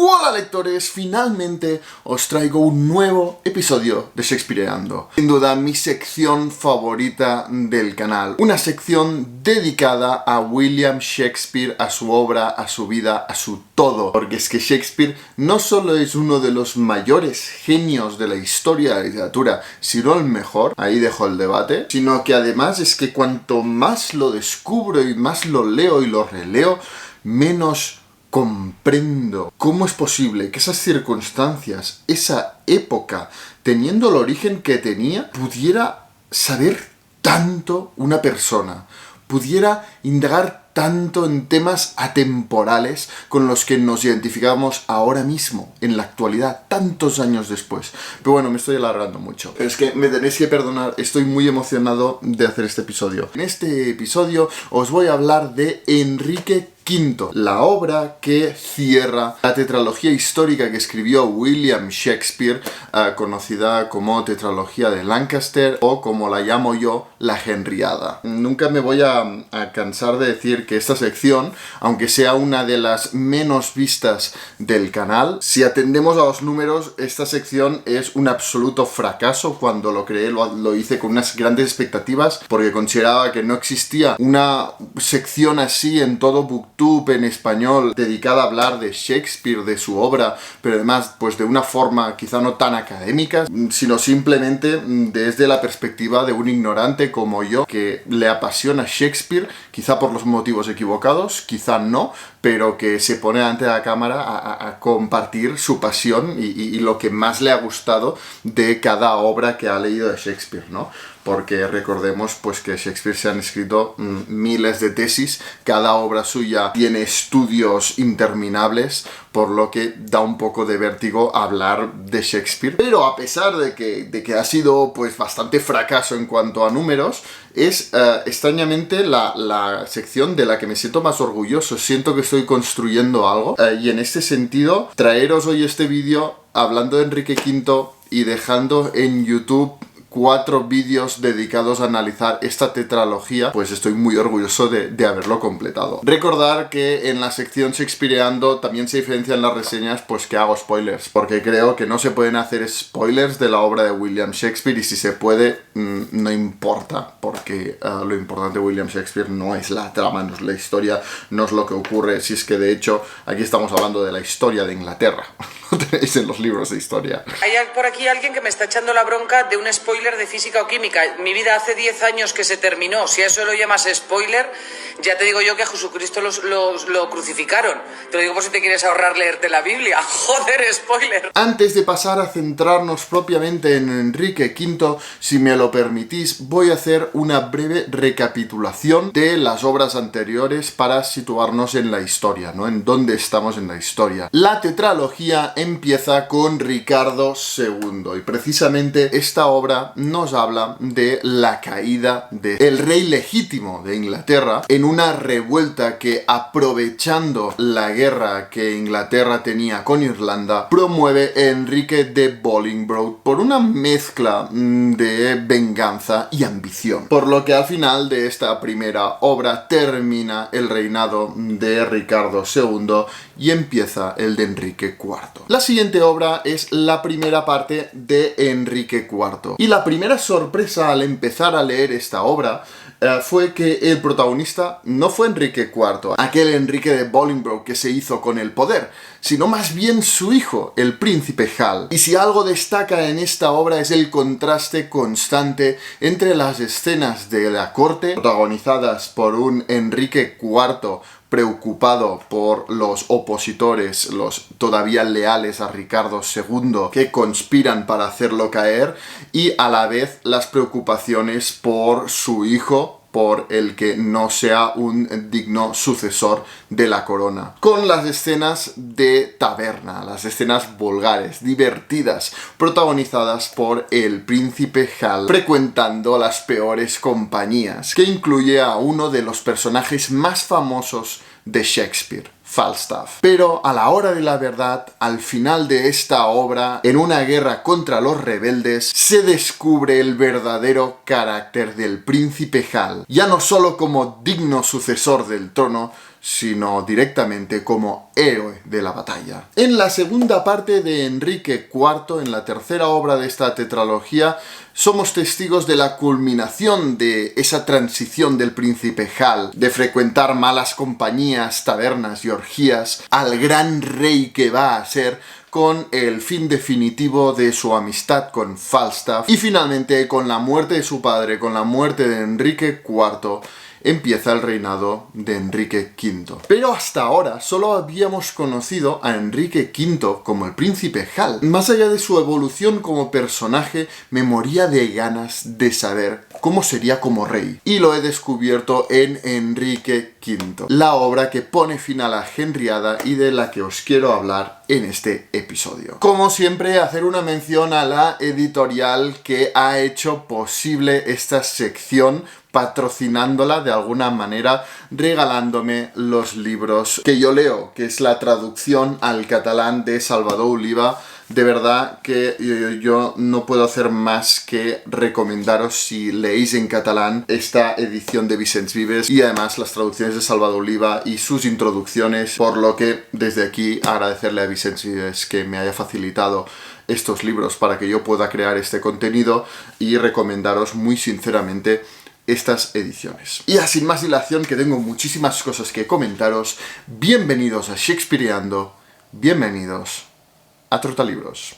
Hola lectores, finalmente os traigo un nuevo episodio de Shakespeareando. Sin duda mi sección favorita del canal, una sección dedicada a William Shakespeare, a su obra, a su vida, a su todo. Porque es que Shakespeare no solo es uno de los mayores genios de la historia de la literatura, sino el mejor, ahí dejo el debate, sino que además es que cuanto más lo descubro y más lo leo y lo releo, menos comprendo cómo es posible que esas circunstancias, esa época, teniendo el origen que tenía, pudiera saber tanto una persona, pudiera indagar tanto en temas atemporales con los que nos identificamos ahora mismo, en la actualidad, tantos años después. Pero bueno, me estoy alargando mucho. Es que me tenéis que perdonar, estoy muy emocionado de hacer este episodio. En este episodio os voy a hablar de Enrique V, la obra que cierra la tetralogía histórica que escribió William Shakespeare, conocida como Tetralogía de Lancaster o, como la llamo yo, la Henriada. Nunca me voy a cansar de decir que esta sección, aunque sea una de las menos vistas del canal, si atendemos a los números, esta sección es un absoluto fracaso. Cuando lo creé lo hice con unas grandes expectativas porque consideraba que no existía una sección así en todo BookTube en español dedicada a hablar de Shakespeare, de su obra, pero además pues de una forma quizá no tan académica, sino simplemente desde la perspectiva de un ignorante como yo que le apasiona Shakespeare, quizá por los motivos equivocados, quizá no, pero que se pone ante la cámara a compartir su pasión y lo que más le ha gustado de cada obra que ha leído de Shakespeare, ¿no? Porque recordemos pues que Shakespeare se han escrito miles de tesis, cada obra suya tiene estudios interminables, por lo que da un poco de vértigo hablar de Shakespeare. Pero a pesar de que ha sido pues bastante fracaso en cuanto a números, es extrañamente la sección de la que me siento más orgulloso. Siento que estoy construyendo algo y en este sentido traeros hoy este vídeo hablando de Enrique V y dejando en YouTube 4 vídeos dedicados a analizar esta tetralogía, pues estoy muy orgulloso de haberlo completado. Recordar que en la sección Shakespeareando también se diferencian las reseñas, pues que hago spoilers, porque creo que no se pueden hacer spoilers de la obra de William Shakespeare, y si se puede, no importa, porque lo importante de William Shakespeare no es la trama, no es la historia, no es lo que ocurre, si es que de hecho aquí estamos hablando de la historia de Inglaterra. Lo tenéis en los libros de historia. Hay por aquí alguien que me está echando la bronca de un spoiler de física o química. Mi vida hace 10 años que se terminó. Si a eso lo llamas spoiler, ya te digo yo que a Jesucristo lo crucificaron. Te lo digo por si te quieres ahorrar leerte la Biblia. Joder, spoiler. Antes de pasar a centrarnos propiamente en Enrique V, si me lo permitís, voy a hacer una breve recapitulación de las obras anteriores para situarnos en la historia, ¿no? En dónde estamos en la historia. La tetralogía empieza con Ricardo II y precisamente esta obra nos habla de la caída del rey legítimo de Inglaterra en una revuelta que, aprovechando la guerra que Inglaterra tenía con Irlanda, promueve Enrique de Bolingbroke por una mezcla de venganza y ambición. Por lo que al final de esta primera obra termina el reinado de Ricardo II y empieza el de Enrique IV. La siguiente obra es la primera parte de Enrique IV. Y la primera sorpresa al empezar a leer esta obra fue que el protagonista no fue Enrique IV, aquel Enrique de Bolingbroke que se hizo con el poder, sino más bien su hijo, el príncipe Hal. Y si algo destaca en esta obra es el contraste constante entre las escenas de la corte, protagonizadas por un Enrique IV preocupado por los opositores, los todavía leales a Ricardo II, que conspiran para hacerlo caer, y a la vez las preocupaciones por su hijo, por el que no sea un digno sucesor de la corona. Con las escenas de taberna, las escenas vulgares, divertidas, protagonizadas por el príncipe Hal, frecuentando las peores compañías, que incluye a uno de los personajes más famosos de Shakespeare, Falstaff. Pero a la hora de la verdad, al final de esta obra, en una guerra contra los rebeldes, se descubre el verdadero carácter del príncipe Hal, ya no solo como digno sucesor del trono, sino directamente como héroe de la batalla. En la segunda parte de Enrique IV, en la tercera obra de esta tetralogía, somos testigos de la culminación de esa transición del príncipe Hal, de frecuentar malas compañías, tabernas y orgías, al gran rey que va a ser, con el fin definitivo de su amistad con Falstaff, y finalmente con la muerte de su padre, con la muerte de Enrique IV, empieza el reinado de Enrique V. Pero hasta ahora solo habíamos conocido a Enrique V como el príncipe Hal. Más allá de su evolución como personaje, me moría de ganas de saber cómo sería como rey. Y lo he descubierto en Enrique V, la obra que pone fin a la Henriada y de la que os quiero hablar en este episodio. Como siempre, hacer una mención a la editorial que ha hecho posible esta sección, patrocinándola de alguna manera, regalándome los libros que yo leo, que es la traducción al catalán de Salvador Oliva. De verdad que yo no puedo hacer más que recomendaros, si leéis en catalán, esta edición de Vicenç Vives y además las traducciones de Salvador Oliva y sus introducciones, por lo que desde aquí agradecerle a Vicenç Vives que me haya facilitado estos libros para que yo pueda crear este contenido y recomendaros muy sinceramente estas ediciones. Y sin más dilación, que tengo muchísimas cosas que comentaros, bienvenidos a Shakespeareando, bienvenidos a Trotalibros.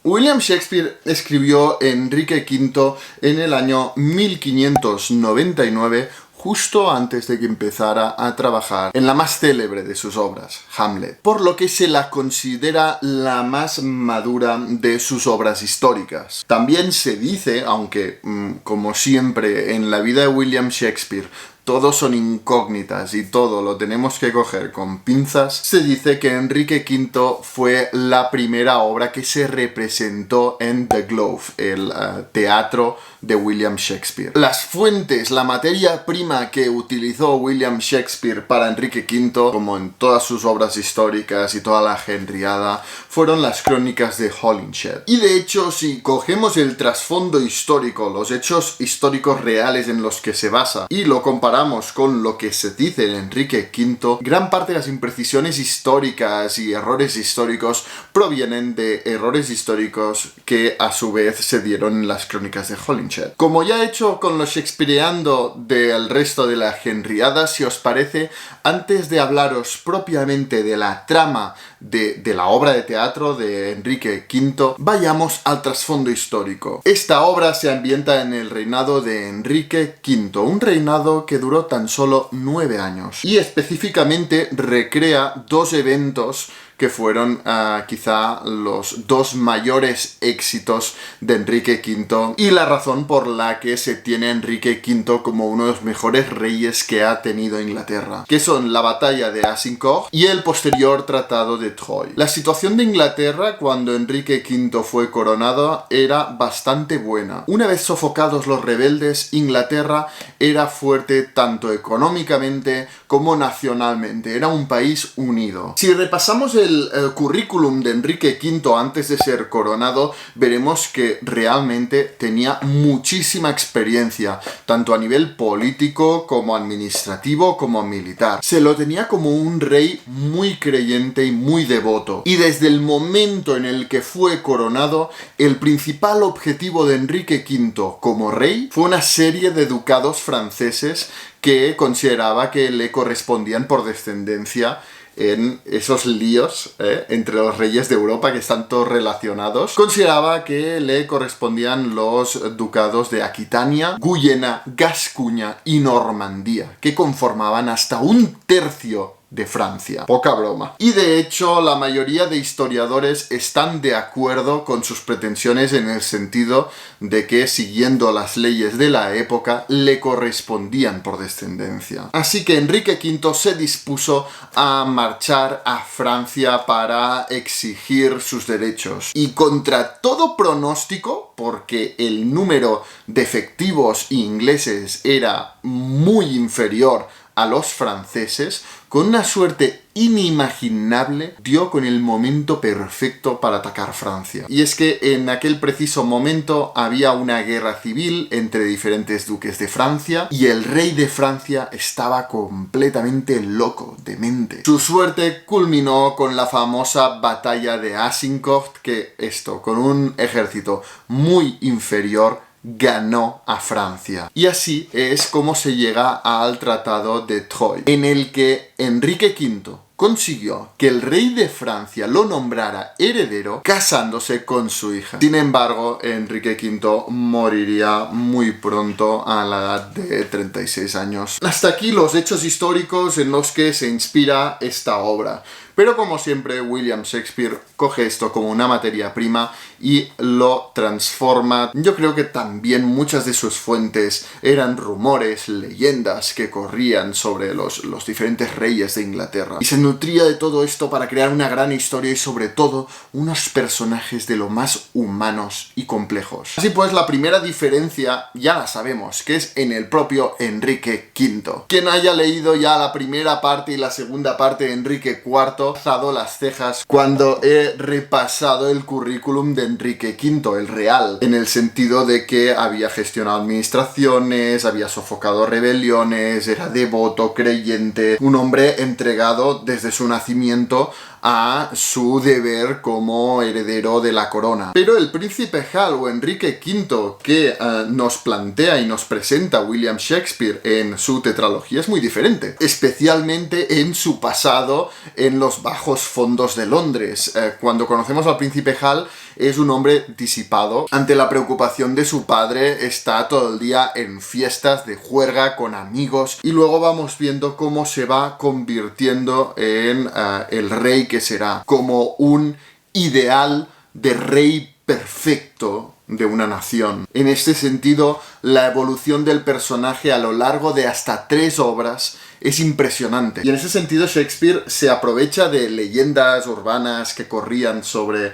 William Shakespeare escribió Enrique V en el año 1599, justo antes de que empezara a trabajar en la más célebre de sus obras, Hamlet, por lo que se la considera la más madura de sus obras históricas. También se dice, aunque como siempre en la vida de William Shakespeare todos son incógnitas y todo lo tenemos que coger con pinzas, se dice que Enrique V fue la primera obra que se representó en The Globe, el teatro de William Shakespeare. Las fuentes, la materia prima que utilizó William Shakespeare para Enrique V, como en todas sus obras históricas y toda la Henriada, fueron las crónicas de Holinshed. Y de hecho, si cogemos el trasfondo histórico, los hechos históricos reales en los que se basa, y lo comparamos con lo que se dice en Enrique V, gran parte de las imprecisiones históricas y errores históricos provienen de errores históricos que a su vez se dieron en las crónicas de Holinshed. Como ya he hecho con los Shakespeareando del resto de la Henriada, si os parece, antes de hablaros propiamente de la trama de la obra de teatro de Enrique V, vayamos al trasfondo histórico. Esta obra se ambienta en el reinado de Enrique V, un reinado que duró tan solo 9 años, y específicamente recrea dos eventos que fueron quizá los dos mayores éxitos de Enrique V y la razón por la que se tiene a Enrique V como uno de los mejores reyes que ha tenido Inglaterra, que son la batalla de Azincourt y el posterior tratado de Troyes. La situación de Inglaterra cuando Enrique V fue coronado era bastante buena. Una vez sofocados los rebeldes, Inglaterra era fuerte tanto económicamente como nacionalmente, era un país unido. Si repasamos el currículum de Enrique V antes de ser coronado, veremos que realmente tenía muchísima experiencia, tanto a nivel político como administrativo como militar. Se lo tenía como un rey muy creyente y muy devoto. Y desde el momento en el que fue coronado, el principal objetivo de Enrique V como rey fue una serie de ducados franceses que consideraba que le correspondían por descendencia en esos líos entre los reyes de Europa, que están todos relacionados. Consideraba que le correspondían los ducados de Aquitania, Guyena, Gascuña y Normandía, que conformaban hasta un tercio de Francia. Poca broma. Y de hecho, la mayoría de historiadores están de acuerdo con sus pretensiones en el sentido de que, siguiendo las leyes de la época, le correspondían por descendencia. Así que Enrique V se dispuso a marchar a Francia para exigir sus derechos. Y contra todo pronóstico, porque el número de efectivos ingleses era muy inferior a los franceses, con una suerte inimaginable dio con el momento perfecto para atacar Francia. Y es que en aquel preciso momento había una guerra civil entre diferentes duques de Francia y el rey de Francia estaba completamente loco, demente. Su suerte culminó con la famosa batalla de Azincourt, que con un ejército muy inferior, ganó a Francia. Y así es como se llega al Tratado de Troyes, en el que Enrique V consiguió que el rey de Francia lo nombrara heredero casándose con su hija. Sin embargo, Enrique V moriría muy pronto a la edad de 36 años. Hasta aquí los hechos históricos en los que se inspira esta obra. Pero como siempre, William Shakespeare coge esto como una materia prima y lo transforma. Yo creo que también muchas de sus fuentes eran rumores, leyendas que corrían sobre los diferentes reyes de Inglaterra. Y se nutría de todo esto para crear una gran historia y sobre todo unos personajes de lo más humanos y complejos. Así pues, la primera diferencia ya la sabemos, que es en el propio Enrique V. Quien haya leído ya la primera parte y la segunda parte de Enrique IV, alzado las cejas cuando he repasado el currículum de Enrique V, el real, en el sentido de que había gestionado administraciones, había sofocado rebeliones, era devoto, creyente, un hombre entregado desde su nacimiento a su deber como heredero de la corona. Pero el príncipe Hal o Enrique V que nos plantea y nos presenta William Shakespeare en su tetralogía es muy diferente, especialmente en su pasado en los bajos fondos de Londres. Cuando conocemos al príncipe Hal, es un hombre disipado. Ante la preocupación de su padre, está todo el día en fiestas de juerga con amigos, y luego vamos viendo cómo se va convirtiendo en el rey que será, como un ideal de rey perfecto de una nación. En este sentido, la evolución del personaje a lo largo de hasta 3 obras es impresionante. Y en ese sentido, Shakespeare se aprovecha de leyendas urbanas que corrían sobre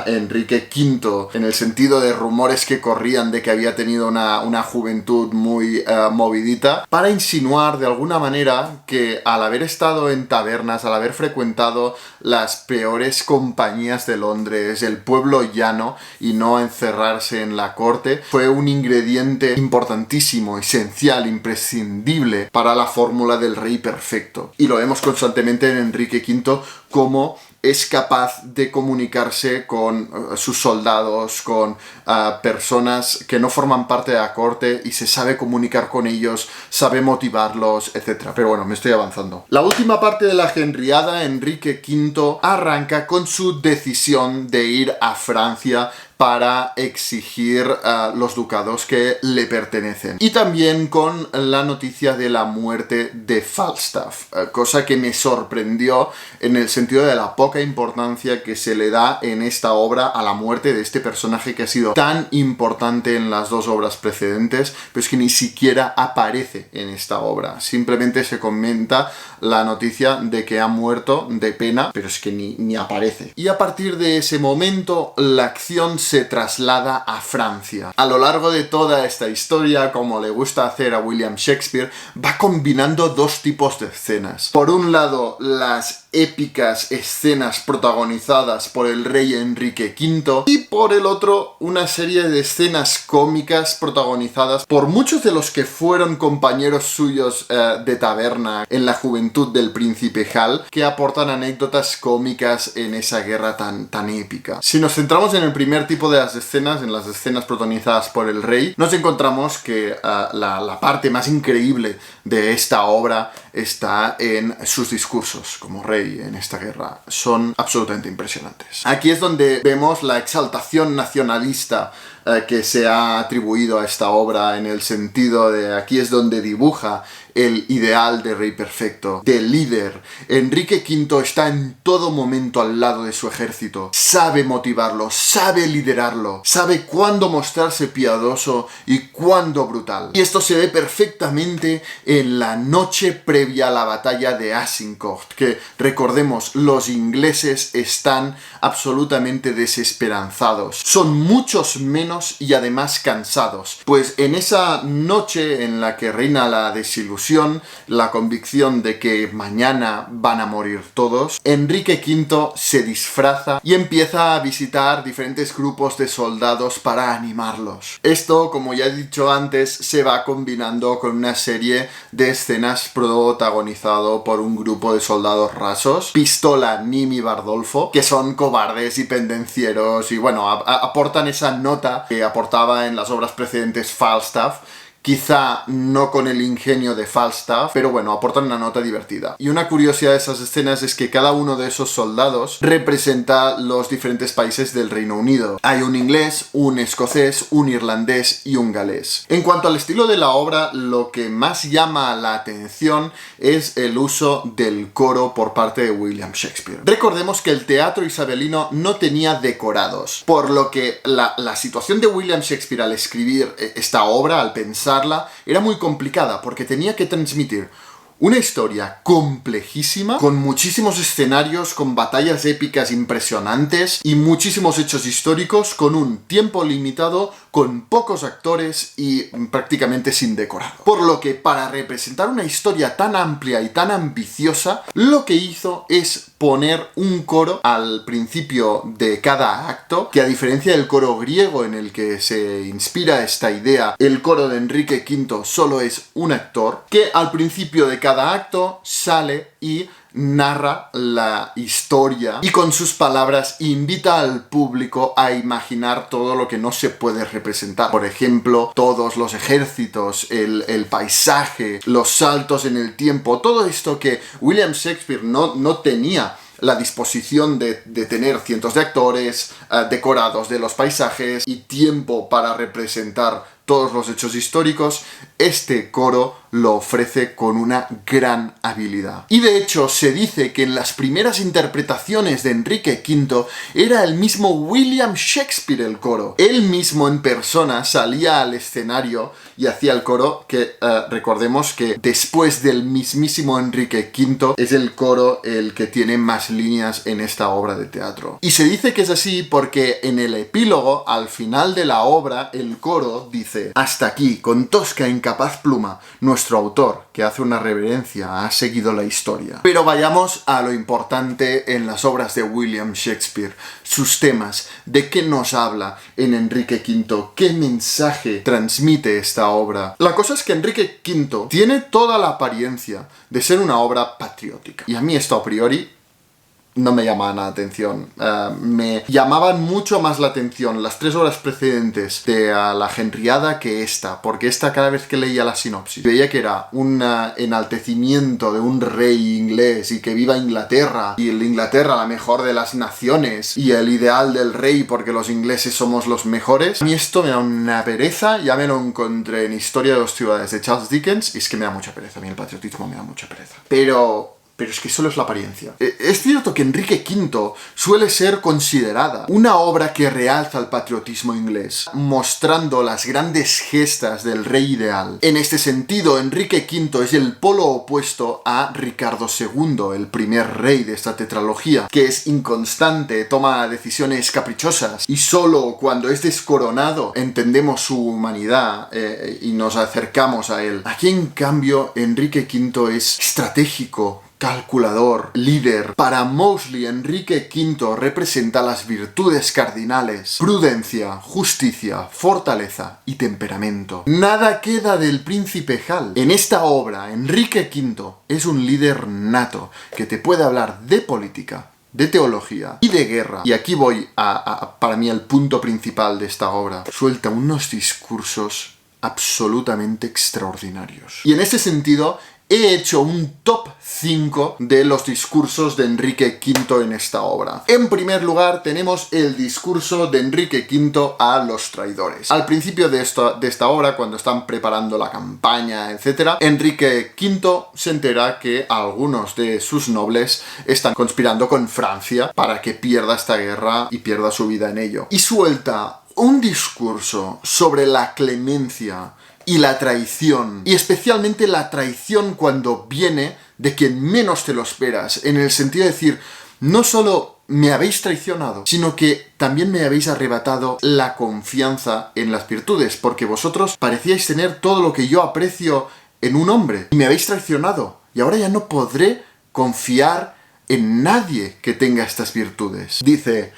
Enrique V, en el sentido de rumores que corrían de que había tenido una juventud muy movidita, para insinuar de alguna manera que al haber estado en tabernas, al haber frecuentado las peores compañías de Londres, el pueblo llano, y no encerrarse en la corte, fue un ingrediente importantísimo, esencial, imprescindible para la fórmula del rey perfecto. Y lo vemos constantemente en Enrique V, como es capaz de comunicarse con sus soldados, con personas que no forman parte de la corte, y se sabe comunicar con ellos, sabe motivarlos, etc. Pero bueno, me estoy avanzando. La última parte de la henriada, Enrique V arranca con su decisión de ir a Francia para exigir los ducados que le pertenecen. Y también con la noticia de la muerte de Falstaff, cosa que me sorprendió en el sentido de la poca importancia que se le da en esta obra a la muerte de este personaje que ha sido tan importante en las 2 obras precedentes, pero es que ni siquiera aparece en esta obra. Simplemente se comenta la noticia de que ha muerto de pena, pero es que ni aparece. Y a partir de ese momento, la acción se traslada a Francia. A lo largo de toda esta historia, como le gusta hacer a William Shakespeare, va combinando 2 tipos de escenas. Por un lado, las épicas escenas protagonizadas por el rey Enrique V, y por el otro, una serie de escenas cómicas protagonizadas por muchos de los que fueron compañeros suyos de taberna en la juventud del príncipe Hal, que aportan anécdotas cómicas en esa guerra tan épica. Si nos centramos en el primer tipo de las escenas, en las escenas protagonizadas por el rey, nos encontramos que la parte más increíble de esta obra está en sus discursos como rey en esta guerra. Son absolutamente impresionantes. Aquí es donde vemos la exaltación nacionalista que se ha atribuido a esta obra, en el sentido de aquí es donde dibuja el ideal de rey perfecto, de líder. Enrique V está en todo momento al lado de su ejército, sabe motivarlo, sabe liderarlo, sabe cuándo mostrarse piadoso y cuándo brutal. Y esto se ve perfectamente en la noche previa a la batalla de Azincourt, que recordemos, los ingleses están absolutamente desesperanzados, son muchos menos y además cansados, pues en esa noche en la que reina la desilusión, la convicción de que mañana van a morir todos, Enrique V se disfraza y empieza a visitar diferentes grupos de soldados para animarlos. Esto, como ya he dicho antes, se va combinando con una serie de escenas protagonizado por un grupo de soldados rasos, Pistola, Nim y Bardolfo, que son cobardes y pendencieros y bueno, aportan esa nota que aportaba en las obras precedentes Falstaff, quizá no con el ingenio de Falstaff, pero bueno, aportan una nota divertida. Y una curiosidad de esas escenas es que cada uno de esos soldados representa los diferentes países del Reino Unido. Hay un inglés, un escocés, un irlandés y un galés. En cuanto al estilo de la obra, lo que más llama la atención es el uso del coro por parte de William Shakespeare. Recordemos que el teatro isabelino no tenía decorados, por lo que la situación de William Shakespeare al escribir esta obra, al pensar era muy complicada porque tenía que transmitir una historia complejísima, con muchísimos escenarios, con batallas épicas impresionantes y muchísimos hechos históricos, con un tiempo limitado, con pocos actores y prácticamente sin decorado. Por lo que para representar una historia tan amplia y tan ambiciosa, lo que hizo es poner un coro al principio de cada acto, que a diferencia del coro griego en el que se inspira esta idea, el coro de Enrique V solo es un actor, que al principio de cada acto sale y narra la historia y con sus palabras invita al público a imaginar todo lo que no se puede representar. Por ejemplo, todos los ejércitos, el paisaje, los saltos en el tiempo, todo esto que William Shakespeare no tenía la disposición de tener cientos de actores, decorados de los paisajes y tiempo para representar todos los hechos históricos. Este coro lo ofrece con una gran habilidad. Y de hecho se dice que en las primeras interpretaciones de Enrique V era el mismo William Shakespeare el coro. Él mismo en persona salía al escenario y hacía el coro, que recordemos que después del mismísimo Enrique V es el coro el que tiene más líneas en esta obra de teatro. Y se dice que es así porque en el epílogo, al final de la obra, el coro dice: hasta aquí, con tosca e incapaz pluma, nuestro autor, que hace una reverencia, ha seguido la historia. Pero vayamos a lo importante en las obras de William Shakespeare, sus temas, de qué nos habla en Enrique V, qué mensaje transmite esta obra. La cosa es que Enrique V tiene toda la apariencia de ser una obra patriótica. Y a mí esto a priori no me llamaba la atención. Me llamaban mucho más la atención las tres obras precedentes de la Henriada que esta, porque esta, cada vez que leía la sinopsis, veía que era un enaltecimiento de un rey inglés y que viva Inglaterra, y el Inglaterra la mejor de las naciones, y el ideal del rey porque los ingleses somos los mejores. A mí esto me da una pereza. Ya me lo encontré en Historia de 2 ciudades de Charles Dickens y es que me da mucha pereza. A mí el patriotismo me da mucha pereza. Pero es que solo es la apariencia. Es cierto que Enrique V suele ser considerada una obra que realza el patriotismo inglés, mostrando las grandes gestas del rey ideal. En este sentido, Enrique V es el polo opuesto a Ricardo II, el primer rey de esta tetralogía, que es inconstante, toma decisiones caprichosas, y solo cuando es descoronado entendemos su humanidad y nos acercamos a él. Aquí, en cambio, Enrique V es estratégico, calculador, líder. Para Mosley, Enrique V representa las virtudes cardinales: prudencia, justicia, fortaleza y temperamento. Nada queda del príncipe Hal. En esta obra, Enrique V es un líder nato que te puede hablar de política, de teología y de guerra. Y aquí voy para mí, al punto principal de esta obra. Suelta unos discursos absolutamente extraordinarios. Y en ese sentido, he hecho un top 5 de los discursos de Enrique V en esta obra. En primer lugar tenemos el discurso de Enrique V a los traidores. Al principio de esta obra, cuando están preparando la campaña, etc., Enrique V se entera que algunos de sus nobles están conspirando con Francia para que pierda esta guerra y pierda su vida en ello. Y suelta un discurso sobre la clemencia y la traición, y especialmente la traición cuando viene de quien menos te lo esperas, en el sentido de decir, no solo me habéis traicionado, sino que también me habéis arrebatado la confianza en las virtudes, porque vosotros parecíais tener todo lo que yo aprecio en un hombre, y me habéis traicionado, y ahora ya no podré confiar en nadie que tenga estas virtudes. Dice: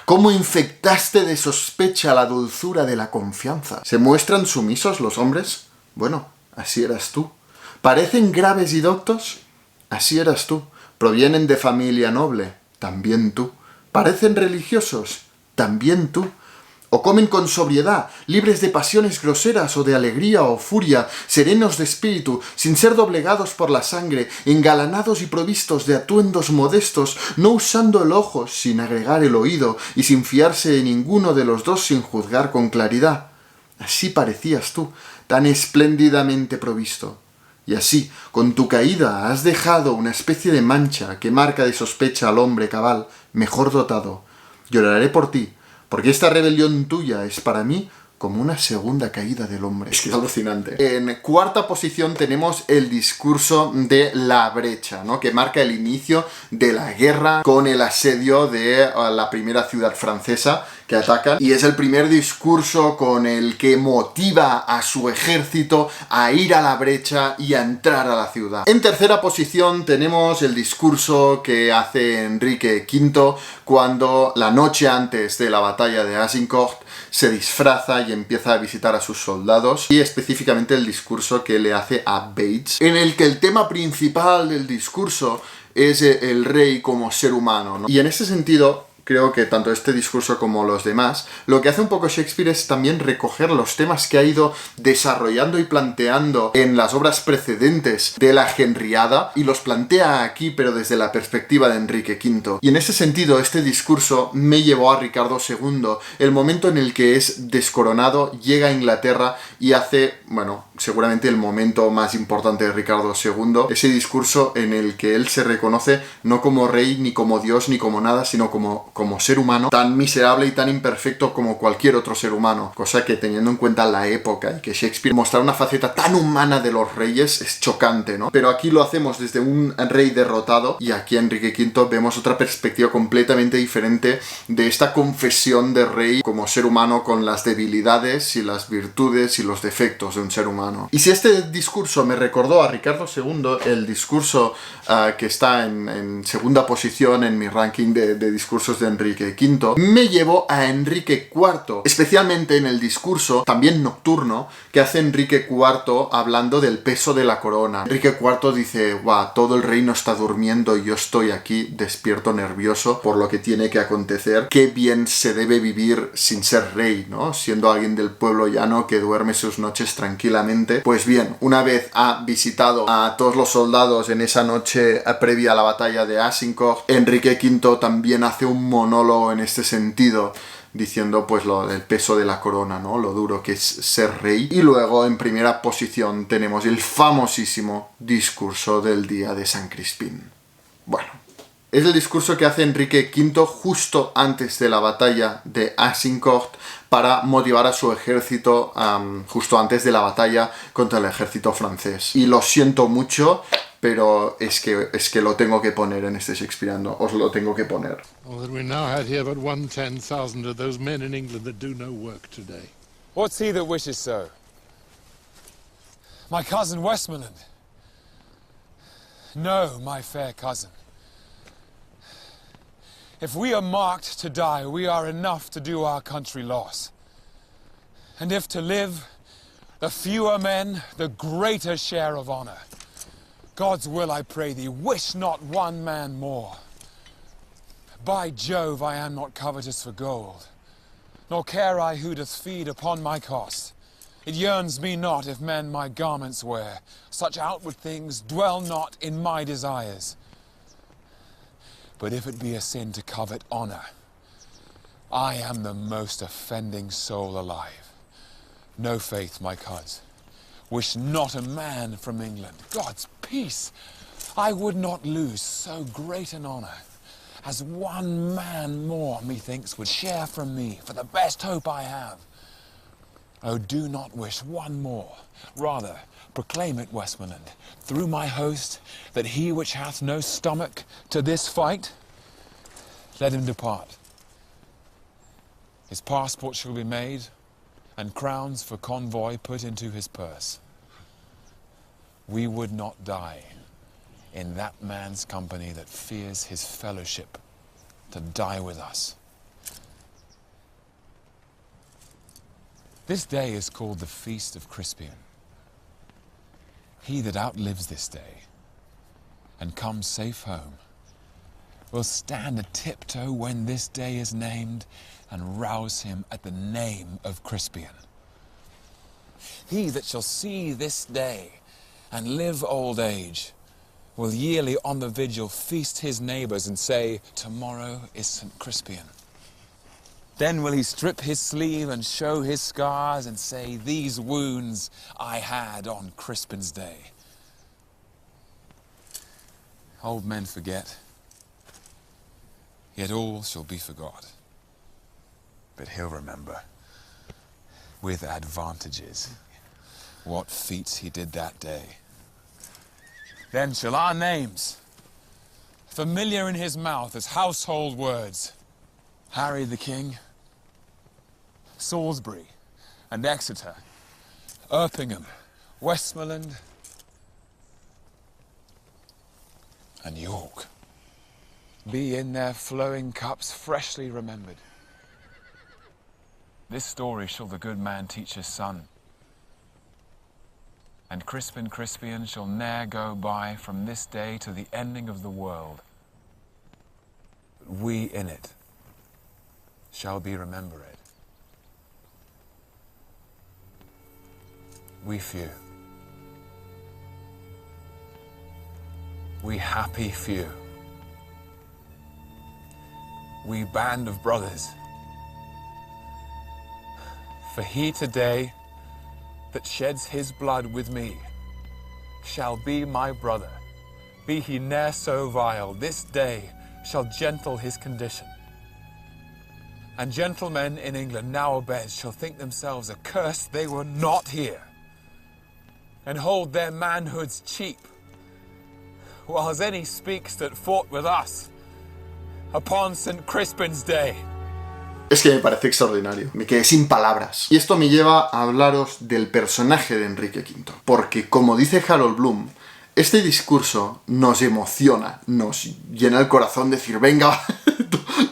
¿cómo infectaste de sospecha la dulzura de la confianza? ¿Se muestran sumisos los hombres? Bueno, así eras tú. ¿Parecen graves y doctos? Así eras tú. ¿Provienen de familia noble? También tú. ¿Parecen religiosos? También tú. ¿O comen con sobriedad, libres de pasiones groseras o de alegría o furia, serenos de espíritu, sin ser doblegados por la sangre, engalanados y provistos de atuendos modestos, no usando el ojo sin agregar el oído y sin fiarse de ninguno de los dos sin juzgar con claridad? Así parecías tú, tan espléndidamente provisto. Y así, con tu caída, has dejado una especie de mancha que marca de sospecha al hombre cabal, mejor dotado. Lloraré por ti, porque esta rebelión tuya es para mí como una segunda caída del hombre. Es que es alucinante. En cuarta posición tenemos el discurso de la brecha, ¿no?, que marca el inicio de la guerra con el asedio de la primera ciudad francesa que atacan, y es el primer discurso con el que motiva a su ejército a ir a la brecha y a entrar a la ciudad. En tercera posición tenemos el discurso que hace Enrique V cuando la noche antes de la batalla de Azincourt se disfraza y empieza a visitar a sus soldados, y específicamente el discurso que le hace a Bates, en el que el tema principal del discurso es el rey como ser humano, ¿no? Y en ese sentido, creo que tanto este discurso como los demás, lo que hace un poco Shakespeare es también recoger los temas que ha ido desarrollando y planteando en las obras precedentes de la Henriada, y los plantea aquí, pero desde la perspectiva de Enrique V. Y en ese sentido, este discurso me llevó a Ricardo II, el momento en el que es descoronado, llega a Inglaterra y hace, bueno, seguramente el momento más importante de Ricardo II, ese discurso en el que él se reconoce no como rey, ni como Dios, ni como nada, sino como ser humano, tan miserable y tan imperfecto como cualquier otro ser humano, cosa que, teniendo en cuenta la época y que Shakespeare mostrara una faceta tan humana de los reyes, es chocante, ¿no? Pero aquí lo hacemos desde un rey derrotado, y aquí en Enrique V vemos otra perspectiva completamente diferente de esta confesión de rey como ser humano, con las debilidades y las virtudes y los defectos de un ser humano. Y si este discurso me recordó a Ricardo II, el discurso que está en segunda posición en mi ranking de discursos de Enrique V, me llevó a Enrique IV, especialmente en el discurso, también nocturno, que hace Enrique IV hablando del peso de la corona. Enrique IV dice: "Guau, todo el reino está durmiendo y yo estoy aquí despierto, nervioso por lo que tiene que acontecer. Qué bien se debe vivir sin ser rey, ¿no? Siendo alguien del pueblo llano que duerme sus noches tranquilamente". Pues bien, una vez ha visitado a todos los soldados en esa noche previa a la batalla de Azincourt, Enrique V también hace un monólogo en este sentido, diciendo pues el peso de la corona, ¿no?, lo duro que es ser rey. Y luego en primera posición tenemos el famosísimo discurso del día de San Crispín. Bueno, es el discurso que hace Enrique V justo antes de la batalla de Azincourt para motivar a su ejército justo antes de la batalla contra el ejército francés. Y lo siento mucho, pero es que lo tengo que poner en este Shakespeareano, os lo tengo que poner. Oh, that we now had here but 1/10,000 of those men in England that do no work today. What's he that wishes so? My cousin Westmoreland. No, my fair cousin. If we are marked to die, we are enough to do our country loss. And if to live, the fewer men, the greater share of honor. God's will, I pray thee, wish not one man more. By Jove, I am not covetous for gold, nor care I who doth feed upon my cost. It yearns me not if men my garments wear. Such outward things dwell not in my desires. But if it be a sin to covet honor, I am the most offending soul alive. No faith, my cuz. Wish not a man from England. God's peace! I would not lose so great an honor, as one man more, methinks, would share from me for the best hope I have. Oh, do not wish one more. Rather, proclaim it, Westmoreland, through my host, that he which hath no stomach to this fight, let him depart. His passport shall be made, and crowns for convoy put into his purse. We would not die in that man's company that fears his fellowship to die with us. This day is called the Feast of Crispian. He that outlives this day and comes safe home will stand a tiptoe when this day is named and rouse him at the name of Crispian. He that shall see this day and live old age will yearly on the vigil feast his neighbours and say, tomorrow is St. Crispian. Then will he strip his sleeve and show his scars and say, these wounds I had on Crispin's day. Old men forget, yet all shall be forgot. But he'll remember, with advantages, what feats he did that day. Then shall our names, familiar in his mouth as household words, Harry the King, Salisbury and Exeter, Erpingham, Westmoreland and York, be in their flowing cups freshly remembered. This story shall the good man teach his son, and Crispin Crispian shall ne'er go by from this day to the ending of the world. But we in it shall be remembered. We few. We happy few. We band of brothers. For he today that sheds his blood with me shall be my brother. Be he ne'er so vile, this day shall gentle his condition. And gentlemen in England now abed shall think themselves accursed they were not here, and hold their manhoods cheap, whiles any speaks that fought with us upon St. Crispin's Day. Es que me parece extraordinario, me quedé sin palabras. Y esto me lleva a hablaros del personaje de Enrique V. Porque, como dice Harold Bloom, este discurso nos emociona, nos llena el corazón de decir, venga,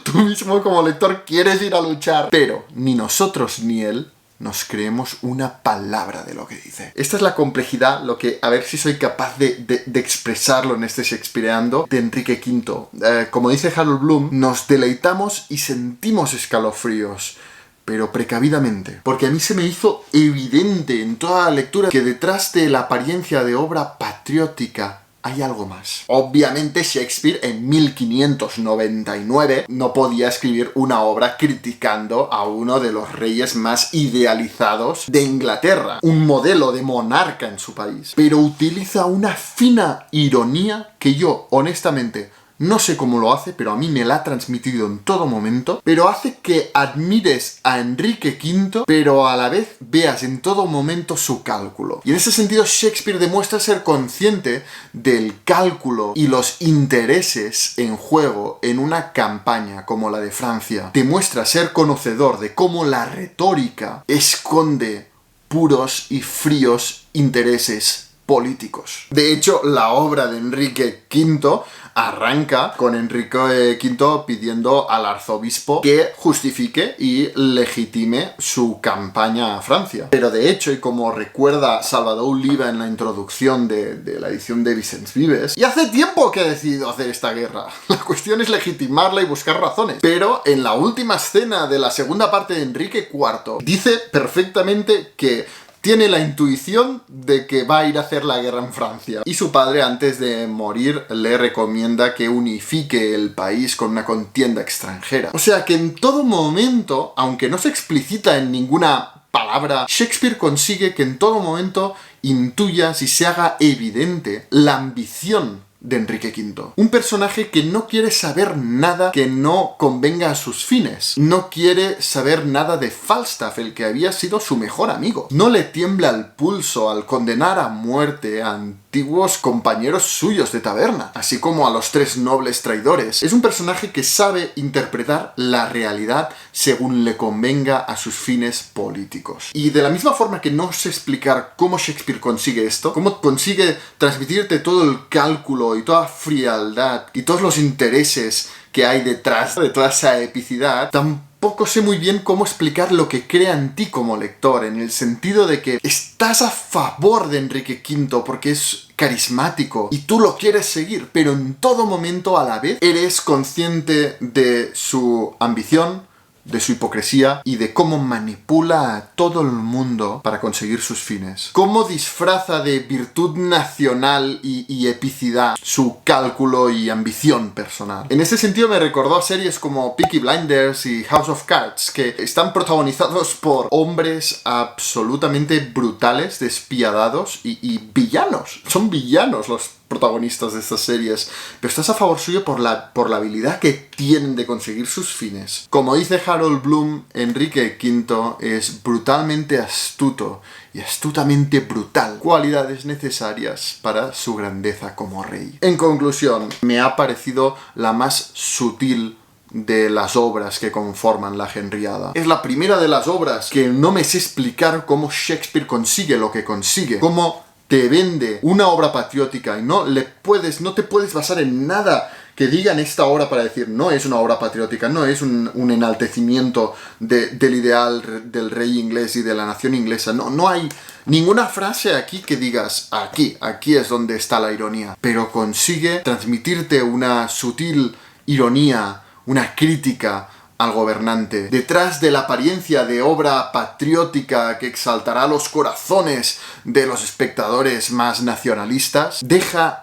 tú mismo como lector quieres ir a luchar. Pero ni nosotros ni él nos creemos una palabra de lo que dice. Esta es la complejidad, lo que, a ver si soy capaz de expresarlo en este Shakespeareando de Enrique V. Como dice Harold Bloom, nos deleitamos y sentimos escalofríos, pero precavidamente. Porque a mí se me hizo evidente en toda la lectura que detrás de la apariencia de obra patriótica hay algo más. Obviamente Shakespeare en 1599 no podía escribir una obra criticando a uno de los reyes más idealizados de Inglaterra, un modelo de monarca en su país, pero utiliza una fina ironía que yo, honestamente, no sé cómo lo hace, pero a mí me la ha transmitido en todo momento, pero hace que admires a Enrique V, pero a la vez veas en todo momento su cálculo. Y en ese sentido Shakespeare demuestra ser consciente del cálculo y los intereses en juego en una campaña como la de Francia. Demuestra ser conocedor de cómo la retórica esconde puros y fríos intereses políticos. De hecho, la obra de Enrique V arranca con Enrique V pidiendo al arzobispo que justifique y legitime su campaña a Francia. Pero de hecho, y como recuerda Salvador Oliva en la introducción de la edición de Vicens Vives, y hace tiempo que ha decidido hacer esta guerra. La cuestión es legitimarla y buscar razones. Pero en la última escena de la segunda parte de Enrique IV, dice perfectamente que tiene la intuición de que va a ir a hacer la guerra en Francia. Y su padre, antes de morir, le recomienda que unifique el país con una contienda extranjera. O sea que en todo momento, aunque no se explicita en ninguna palabra, Shakespeare consigue que en todo momento intuyas y se haga evidente la ambición de Enrique V. Un personaje que no quiere saber nada que no convenga a sus fines. No quiere saber nada de Falstaff, el que había sido su mejor amigo. No le tiembla el pulso al condenar a muerte a antiguos compañeros suyos de taberna, así como a los 3 nobles traidores. Es un personaje que sabe interpretar la realidad según le convenga a sus fines políticos. Y de la misma forma que no sé explicar cómo Shakespeare consigue esto, cómo consigue transmitirte todo el cálculo y toda frialdad y todos los intereses que hay detrás de toda esa epicidad, tampoco sé muy bien cómo explicar lo que crea en ti como lector, en el sentido de que estás a favor de Enrique V porque es carismático y tú lo quieres seguir, pero en todo momento a la vez eres consciente de su ambición, de su hipocresía y de cómo manipula a todo el mundo para conseguir sus fines. Cómo disfraza de virtud nacional y epicidad su cálculo y ambición personal. En ese sentido me recordó a series como Peaky Blinders y House of Cards, que están protagonizados por hombres absolutamente brutales, despiadados y villanos. Son villanos los protagonistas de estas series, pero estás a favor suyo por la habilidad que tienen de conseguir sus fines. Como dice Harold Bloom, Enrique V es brutalmente astuto y astutamente brutal, cualidades necesarias para su grandeza como rey. En conclusión, me ha parecido la más sutil de las obras que conforman la Henriada. Es la primera de las obras que no me sé explicar cómo Shakespeare consigue lo que consigue, cómo te vende una obra patriótica y no te puedes basar en nada que diga en esta obra para decir no es una obra patriótica, no es un enaltecimiento del ideal del rey inglés y de la nación inglesa. No hay ninguna frase aquí que digas aquí es donde está la ironía, pero consigue transmitirte una sutil ironía, una crítica al gobernante. Detrás de la apariencia de obra patriótica que exaltará los corazones de los espectadores más nacionalistas, deja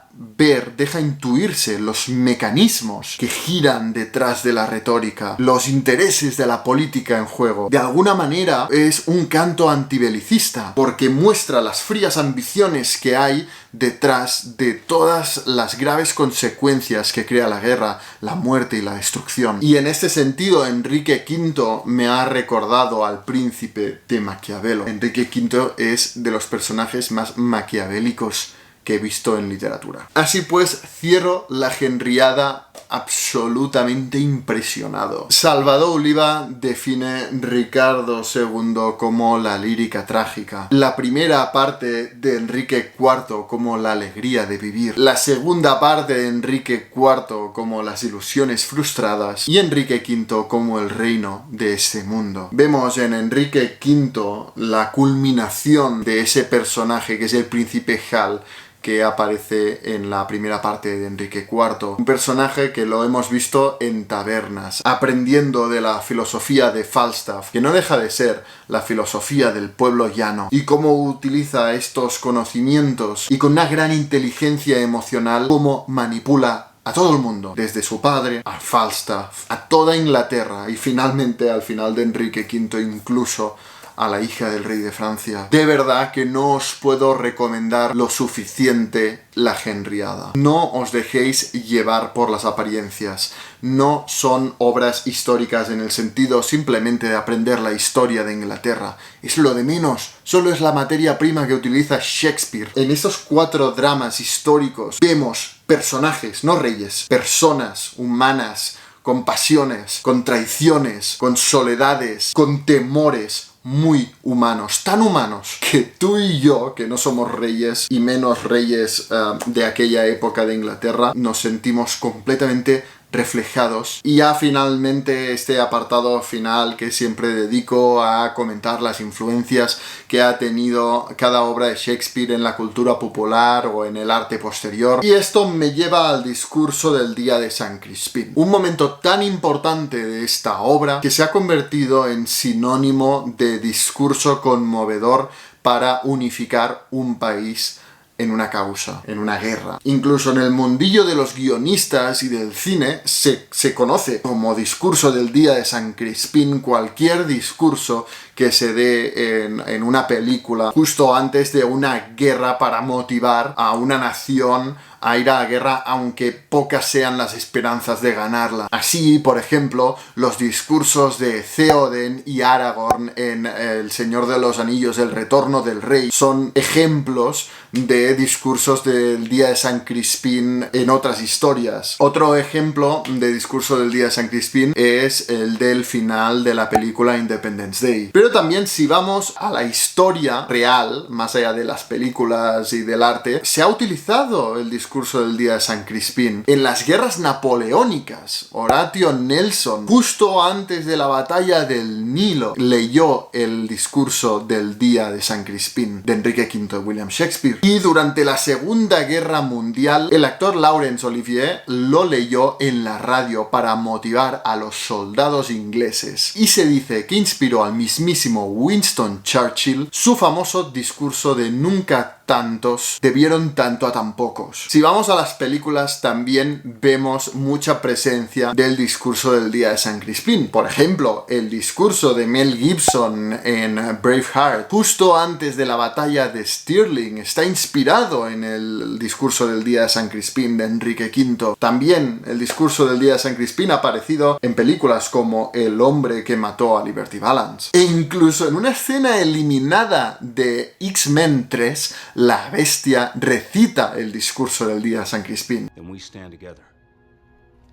intuirse los mecanismos que giran detrás de la retórica, los intereses de la política en juego. De alguna manera es un canto antibelicista, porque muestra las frías ambiciones que hay detrás de todas las graves consecuencias que crea la guerra, la muerte y la destrucción. Y en este sentido, Enrique V me ha recordado al príncipe de Maquiavelo. Enrique V es de los personajes más maquiavélicos que he visto en literatura. Así pues, cierro la Henriada absolutamente impresionado. Salvador Oliva define Ricardo II como la lírica trágica, la primera parte de Enrique IV como la alegría de vivir, la segunda parte de Enrique IV como las ilusiones frustradas y Enrique V como el reino de este mundo. Vemos en Enrique V la culminación de ese personaje que es el príncipe Hal, que aparece en la primera parte de Enrique IV. Un personaje que lo hemos visto en tabernas, aprendiendo de la filosofía de Falstaff, que no deja de ser la filosofía del pueblo llano, y cómo utiliza estos conocimientos y con una gran inteligencia emocional, cómo manipula a todo el mundo, desde su padre a Falstaff, a toda Inglaterra y finalmente al final de Enrique V incluso a la hija del rey de Francia. De verdad que no os puedo recomendar lo suficiente la Henriada. No os dejéis llevar por las apariencias. No son obras históricas en el sentido simplemente de aprender la historia de Inglaterra. Es lo de menos. Solo es la materia prima que utiliza Shakespeare. En estos 4 dramas históricos vemos personajes, no reyes, personas humanas, con pasiones, con traiciones, con soledades, con temores, muy humanos, tan humanos que tú y yo, que no somos reyes y menos reyes de aquella época de Inglaterra, nos sentimos completamente reflejados. Y ya finalmente este apartado final que siempre dedico a comentar las influencias que ha tenido cada obra de Shakespeare en la cultura popular o en el arte posterior. Y esto me lleva al discurso del día de San Crispín, un momento tan importante de esta obra que se ha convertido en sinónimo de discurso conmovedor para unificar un país en una causa, en una guerra. Incluso en el mundillo de los guionistas y del cine se conoce como discurso del día de San Crispín cualquier discurso que se dé en una película justo antes de una guerra para motivar a una nación a ir a la guerra aunque pocas sean las esperanzas de ganarla. Así, por ejemplo, los discursos de Theoden y Aragorn en El Señor de los Anillos, El Retorno del Rey, son ejemplos de discursos del día de San Crispín en otras historias. Otro ejemplo de discurso del día de San Crispín es el del final de la película Independence Day. Pero también, si vamos a la historia real, más allá de las películas y del arte, se ha utilizado el discurso del día de San Crispín en las guerras napoleónicas. Horatio Nelson, justo antes de la batalla del Nilo, leyó el discurso del día de San Crispín de Enrique V de William Shakespeare. Y durante la Segunda Guerra Mundial, el actor Laurence Olivier lo leyó en la radio para motivar a los soldados ingleses. Y se dice que inspiró al mismísimo Winston Churchill su famoso discurso de nunca tantos debieron tanto a tan pocos. Si vamos a las películas, también vemos mucha presencia del discurso del día de San Crispín. Por ejemplo, el discurso de Mel Gibson en Braveheart, justo antes de la batalla de Stirling, está inspirado en el discurso del día de San Crispín de Enrique V. También el discurso del día de San Crispín ha aparecido en películas como El hombre que mató a Liberty Balance. E incluso en una escena eliminada de X-Men 3, la bestia recita el discurso del día de San Crispín. And we stand together.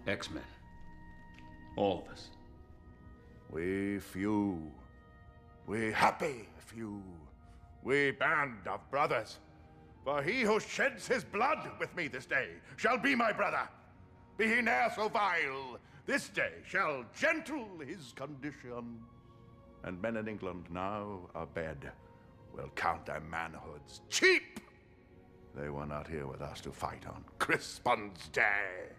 X-Men. All of us. We few. We happy few. We band of brothers. For he who sheds his blood with me this day shall be my brother. Be he ne'er so vile, this day shall gentle his condition. And men in England now abed will count their manhoods cheap. They were not here with us to fight on Crispin's Day.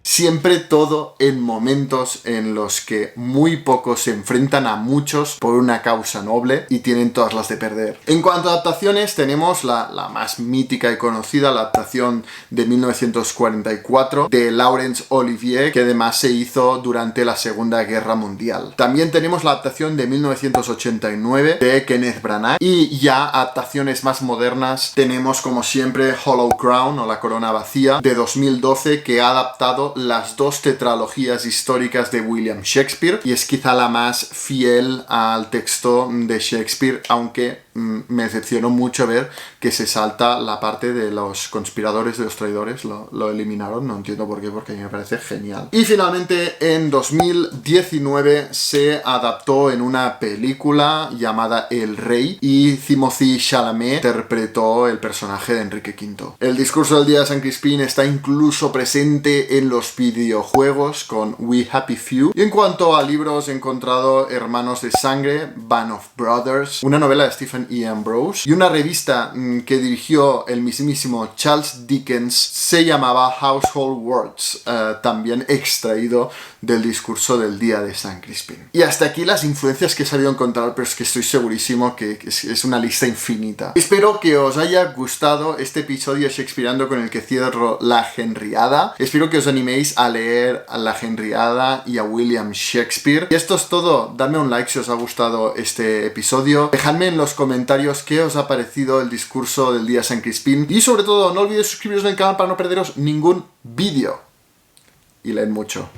Siempre todo en momentos en los que muy pocos se enfrentan a muchos por una causa noble y tienen todas las de perder. En cuanto a adaptaciones, tenemos la más mítica y conocida, la adaptación de 1944 de Laurence Olivier, que además se hizo durante la Segunda Guerra Mundial. También tenemos la adaptación de 1989 de Kenneth Branagh, y ya adaptaciones más modernas tenemos como siempre Hollow Crown o La Corona Vacía de 2012, que ha adaptado las dos tetralogías históricas de William Shakespeare y es quizá la más fiel al texto de Shakespeare, aunque me decepcionó mucho ver que se salta la parte de los conspiradores, de los traidores, lo eliminaron, no entiendo por qué, porque a mí me parece genial. Y finalmente en 2019 se adaptó en una película llamada El Rey y Timothée Chalamet interpretó el personaje de Enrique V. El discurso del día de San Crispín está incluso presente en los videojuegos con We Happy Few. Y en cuanto a libros, he encontrado Hermanos de Sangre, Band of Brothers, una novela de Stephen E. Ambrose y una revista que dirigió el mismísimo Charles Dickens, se llamaba Household Words, también extraído del discurso del día de San Crispín. Y hasta aquí las influencias que he sabido encontrar, pero es que estoy segurísimo que es una lista infinita. Espero que os haya gustado este episodio shakespeariano con el que cierro la Henriada. Espero que os animéis a leer a la Henriada y a William Shakespeare. Y esto es todo. Dadme un like si os ha gustado este episodio. Dejadme en los comentarios qué os ha parecido el discurso del día de San Crispín. Y sobre todo, no olvidéis suscribiros al canal para no perderos ningún vídeo. Y leed mucho.